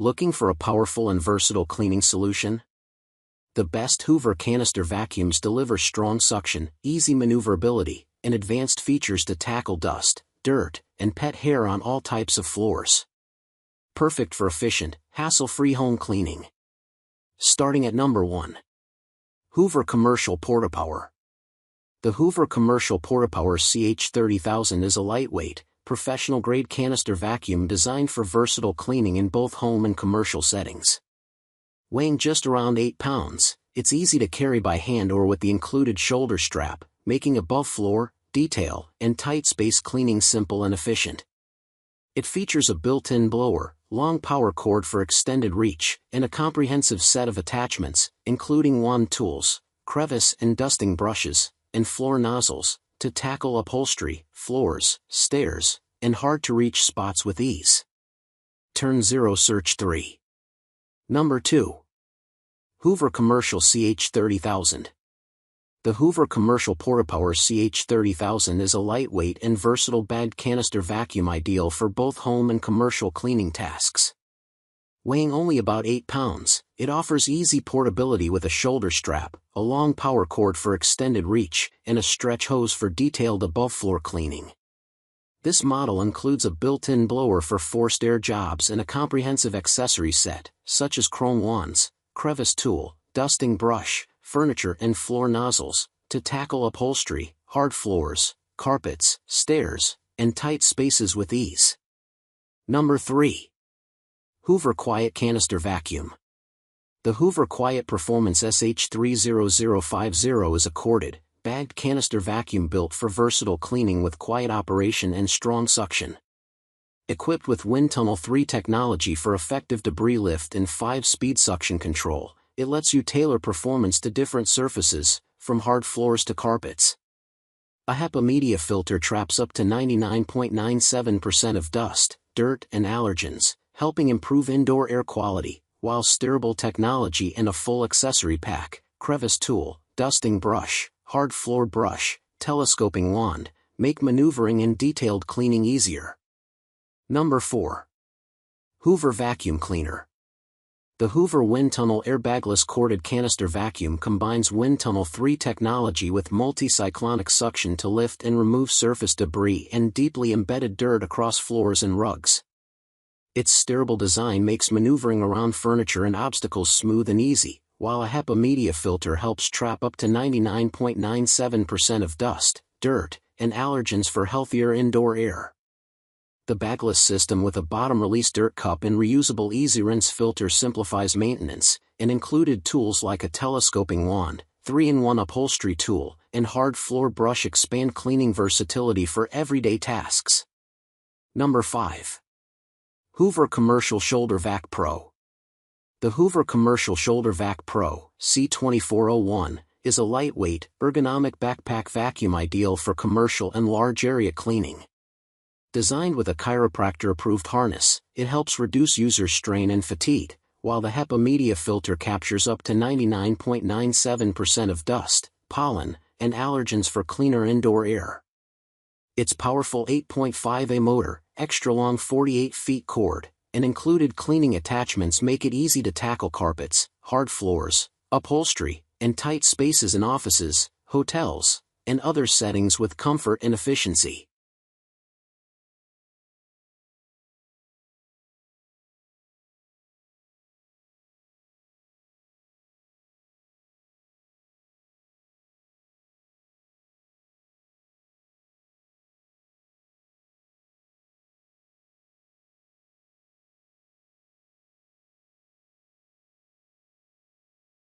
Looking for a powerful and versatile cleaning solution? The best Hoover Canister vacuums deliver strong suction, easy maneuverability, and advanced features to tackle dust, dirt, and pet hair on all types of floors. Perfect for efficient, hassle-free home cleaning. Starting at number 1. Hoover Commercial PORTAPOWER. The Hoover Commercial PORTAPOWER CH30000 is a lightweight, professional-grade canister vacuum designed for versatile cleaning in both home and commercial settings. Weighing just around 8 pounds, it's easy to carry by hand or with the included shoulder strap, making above-floor, detail, and tight space cleaning simple and efficient. It features a built-in blower, long power cord for extended reach, and a comprehensive set of attachments, including wand tools, crevice and dusting brushes, and floor nozzles, to tackle upholstery, floors, stairs, and hard-to-reach spots with ease. Turn 0 Search 3. Number 2. Hoover Commercial CH30000. The Hoover Commercial PORTAPOWER CH30000 is a lightweight and versatile bagged canister vacuum ideal for both home and commercial cleaning tasks. Weighing only about 8 pounds, it offers easy portability with a shoulder strap, a long power cord for extended reach, and a stretch hose for detailed above-floor cleaning. This model includes a built-in blower for forced air jobs and a comprehensive accessory set, such as chrome wands, crevice tool, dusting brush, furniture and floor nozzles, to tackle upholstery, hard floors, carpets, stairs, and tight spaces with ease. Number 3. Hoover Quiet Canister Vacuum. The Hoover Quiet Performance SH30050 is a corded, bagged canister vacuum built for versatile cleaning with quiet operation and strong suction. Equipped with Wind Tunnel 3 technology for effective debris lift and 5-speed suction control, it lets you tailor performance to different surfaces, from hard floors to carpets. A HEPA media filter traps up to 99.97% of dust, dirt and allergens, helping improve indoor air quality, while steerable technology and a full accessory pack, crevice tool, dusting brush, hard floor brush, telescoping wand, make maneuvering and detailed cleaning easier. Number 4. Hoover Vacuum Cleaner. The Hoover Wind Tunnel airbagless corded canister vacuum combines Wind Tunnel 3 technology with multi-cyclonic suction to lift and remove surface debris and deeply embedded dirt across floors and rugs. Its steerable design makes maneuvering around furniture and obstacles smooth and easy, while a HEPA media filter helps trap up to 99.97% of dust, dirt, and allergens for healthier indoor air. The bagless system with a bottom-release dirt cup and reusable Easy Rinse filter simplifies maintenance, and included tools like a telescoping wand, 3-in-1 upholstery tool, and hard floor brush expand cleaning versatility for everyday tasks. Number 5. Hoover Commercial Shoulder Vac Pro. The Hoover Commercial Shoulder Vac Pro, C2401, is a lightweight, ergonomic backpack vacuum ideal for commercial and large area cleaning. Designed with a chiropractor-approved harness, it helps reduce user strain and fatigue, while the HEPA media filter captures up to 99.97% of dust, pollen, and allergens for cleaner indoor air. Its powerful 8.5A motor, extra-long 48-feet cord, and included cleaning attachments make it easy to tackle carpets, hard floors, upholstery, and tight spaces in offices, hotels, and other settings with comfort and efficiency.